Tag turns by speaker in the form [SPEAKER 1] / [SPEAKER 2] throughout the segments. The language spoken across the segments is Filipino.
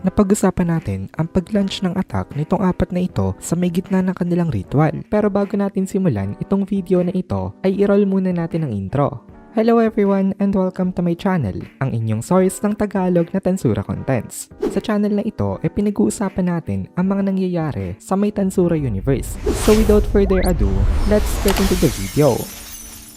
[SPEAKER 1] Napag-usapan natin ang pag-launch ng attack nitong apat na ito sa may gitna ng kanilang ritual. Pero bago natin simulan itong video na ito, ay i-roll muna natin ang intro. Hello everyone and welcome to my channel, ang inyong source ng Tagalog na Tensura Contents. Sa channel na ito ay pinag-uusapan natin ang mga nangyayari sa may Tensura universe. So without further ado, let's get into the video.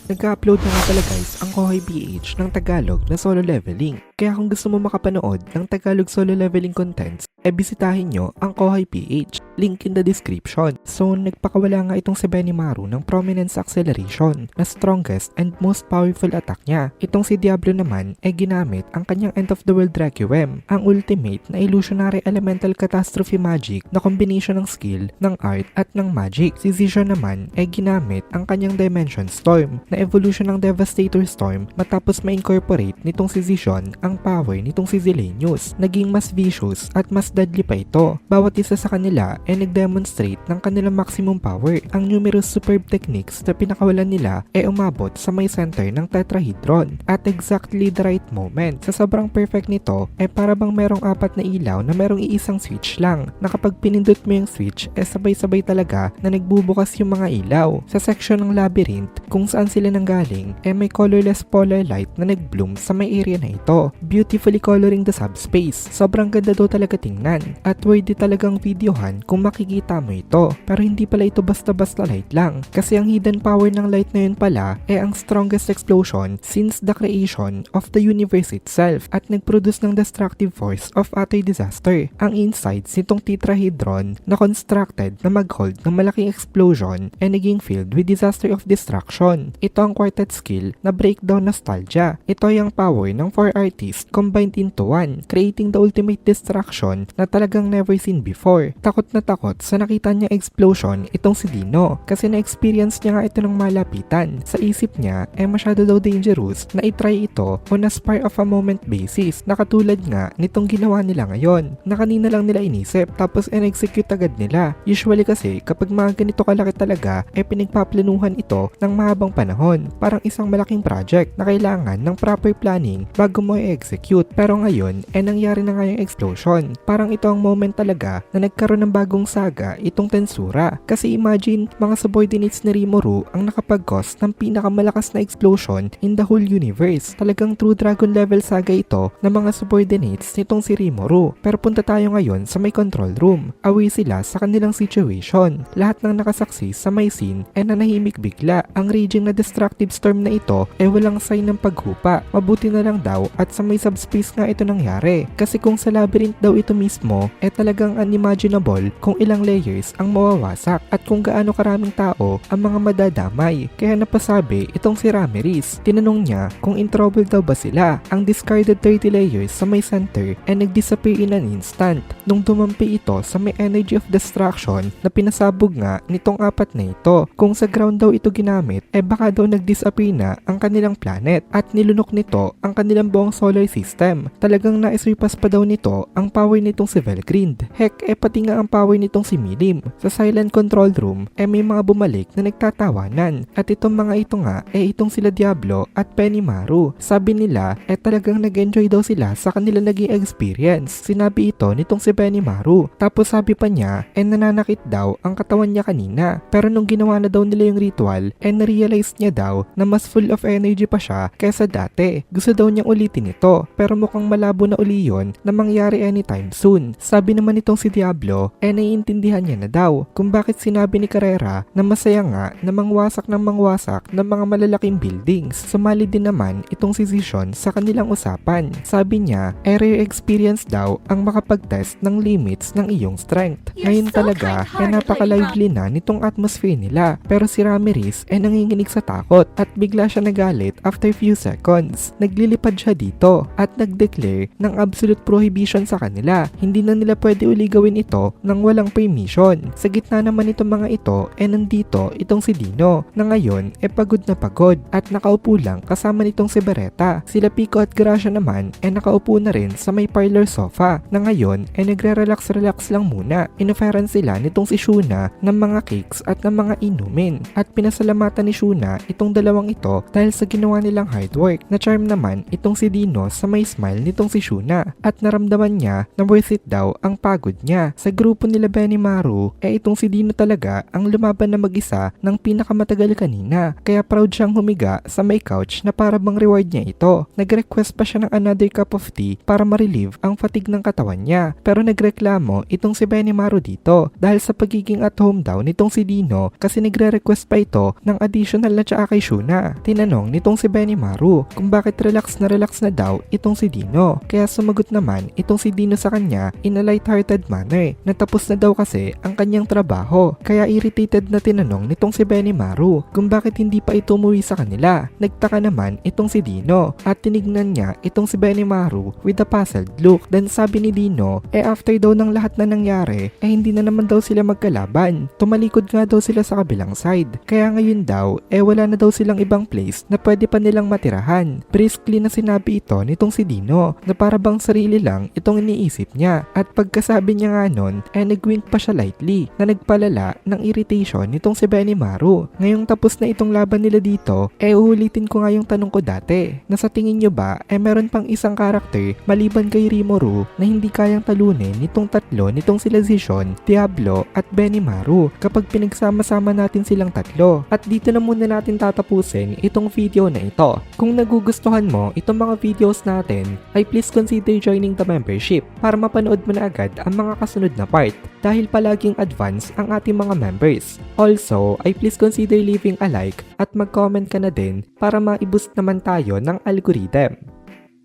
[SPEAKER 1] Nag-upload na nga pala guys ang Kohay PH ng Tagalog na solo leveling. Kaya kung gusto mo makapanood ng Tagalog solo leveling contents, bisitahin nyo ang Kohay PH. Link in the description. So nagpakawala nga itong si Benimaru ng Prominence Acceleration na strongest and most powerful attack niya. Itong si Diablo naman ay ginamit ang kanyang End of the World Requiem, ang ultimate na illusionary elemental catastrophe magic na combination ng skill, ng art at ng magic. Si Zision naman ay ginamit ang kanyang Dimension Storm na evolution ng Devastator Storm matapos ma-incorporate nitong si Zision ang power nitong si Zilenius. Naging mas vicious at mas deadly pa ito. Bawat isa sa kanila ay nag-demonstrate ng kanilang maximum power. Ang numerous superb techniques na pinakawalan nila ay umabot sa may center ng tetrahedron at exactly the right moment. Sa sobrang perfect nito ay para bang merong apat na ilaw na merong iisang switch lang na kapag pinindot mo yung switch ay sabay-sabay talaga na nagbubukas yung mga ilaw. Sa section ng labyrinth kung saan sila nanggaling ay may colorless polar light na nag-bloom sa may area na ito, beautifully coloring the subspace. Sobrang ganda daw talaga tingnan at worthy talagang videohan kung makikita mo ito. Pero hindi pala ito basta-basta light lang kasi ang hidden power ng light na yun pala ay ang strongest explosion since the creation of the universe itself at nagproduce ng destructive force of utter disaster. Ang insides nitong tetrahedron na constructed na mag-hold ng malaking explosion ay naging filled with disaster of destruction. Ito ang quartet skill na breakdown nostalgia. Ito ay ang power ng 4 artists combined into one, creating the ultimate destruction na talagang never seen before. Takot na takot sa nakita niya explosion itong si Dino kasi na-experience niya nga ito ng malapitan. Sa isip niya ay masyado daw dangerous na itry ito on a spur of a moment basis na katulad nga nitong ginawa nila ngayon na kanina lang nila inisip tapos in-execute agad nila. Usually kasi kapag mga ganito kalaki talaga ay pinagpaplanuhan ito ng mahabang panahon, parang isang malaking project na kailangan ng proper planning bago mo i-execute. Pero ngayon ay nangyari na nga yung explosion. Parang ito ang moment talaga na nagkaroon ng bagong saga itong Tensura. Kasi imagine mga subordinates ni Rimuru ang nakapag-cause ng pinakamalakas na explosion in the whole universe. Talagang true dragon level saga ito ng mga subordinates nitong si Rimuru. Pero punta tayo ngayon sa may control room. Away sila sa kanilang situation. Lahat ng nakasaksi sa may scene ay nanahimik bigla. Ang raging na destructive storm na ito ay walang sign ng paghupa. Mabuti na lang daw at sa may subspace nga ito nangyari. Kasi kung sa labyrinth daw ito mismo ay talagang unimaginable kung ilang layers ang mawawasak at kung gaano karaming tao ang mga madadamay. Kaya napasabi itong si Ramirez. Tinanong niya kung in trouble daw ba sila. Ang discarded 30 layers sa may center ay nag-disappear in an instant nung dumampi ito sa may energy of destruction na pinasabog nga nitong apat na ito. Kung sa ground daw ito ginamit ay baka daw nag-disappear na ang kanilang planet at nilunok nito ang kanilang buong solar system. Talagang naisurpass pa daw nito ang power nitong si Velgrind. Heck, pati nga ang power nitong si Milim. Sa silent control room may mga bumalik na nagtatawanan at itong mga ito nga itong sila Diablo at Benimaru. Sabi nila talagang nag-enjoy daw sila sa kanila naging experience. Sinabi ito nitong si Benimaru. Tapos sabi pa niya nananakit daw ang katawan niya kanina. Pero nung ginawa na daw nila yung ritual na-realize niya daw na mas full of energy pa siya kaysa dati. Gusto daw niyang ulitin ito pero mukhang malabo na uli yun na mangyari anytime soon. Sabi naman itong si Diablo naiintindihan niya na daw kung bakit sinabi ni Carrera na masaya nga na mangwasak ng mga malalaking buildings. Sumali din naman itong si Zision sa kanilang usapan. Sabi niya rare experience daw ang makapag-test ng limits ng iyong strength. Ngayon talaga napaka-lively na nitong atmosphere nila pero si Ramirez nanginginig sa takot at bigla siya nagalit after few seconds. Naglilipad siya dito at nag-declare ng absolute prohibition sa kanila. Hindi na nila pwede uli gawin ito nang walang permission. Sa gitna naman itong mga ito nandito itong si Dino na ngayon pagod na pagod at nakaupo lang kasama nitong si Beretta. Sila Pico at Gracia naman nakaupo na rin sa may parlor sofa na ngayon nagre-relax lang muna. Inoferan sila nitong si Shuna ng mga cakes at ng mga inumin at pinasalamatan ni Shuna itong dalawang ito dahil sa ginawa nilang hard work. Na charm naman itong si Dino sa may smile nitong si Shuna at naramdaman niya na worth nare-reset daw ang pagod niya. Sa grupo nila Benimaru, itong si Dino talaga ang lumaban na mag-isa ng pinakamatagal kanina. Kaya proud siyang humiga sa may couch na para bang reward niya ito. Nag-request pa siya ng another cup of tea para ma-relieve ang fatigue ng katawan niya. Pero nagreklamo itong si Benimaru dito dahil sa pagiging at home daw nitong si Dino kasi nagre-request pa ito ng additional na tsaa kay Shuna. Tinanong nitong si Benimaru kung bakit relax na daw itong si Dino. Kaya sumagot naman itong si Dino sa kanya in a light-hearted manner. Natapos na daw kasi ang kanyang trabaho. Kaya irritated na tinanong nitong si Benimaru kung bakit hindi pa ito umuwi sa kanila. Nagtaka naman itong si Dino at tinignan niya itong si Benimaru with a puzzled look. Then sabi ni Dino, after daw ng lahat na nangyari, hindi na naman daw sila magkalaban. Tumalikod nga daw sila sa kabilang side. Kaya ngayon daw, wala na daw silang ibang place na pwede pa nilang matirahan. Briskly na sinabi ito nitong si Dino na para bang sarili lang itong iniisip niya. At pagkasabi niya nga nun, nag-wink pa siya lightly na nagpalala ng irritation nitong si Benimaru. Ngayong tapos na itong laban nila dito, uulitin ko nga yung tanong ko dati. Na sa tingin nyo ba, meron pang isang karakter maliban kay Rimuru na hindi kayang talunin nitong tatlo nitong sila Zishon, Diablo at Benimaru kapag pinagsama-sama natin silang tatlo. At dito na muna natin tatapusin itong video na ito. Kung nagugustuhan mo itong mga videos natin, ay please consider joining the membership para mapanood mo na agad ang mga kasunod na part dahil palaging advance ang ating mga members. Also, ay please consider leaving a like at mag-comment ka na din para ma-boost naman tayo ng algorithm.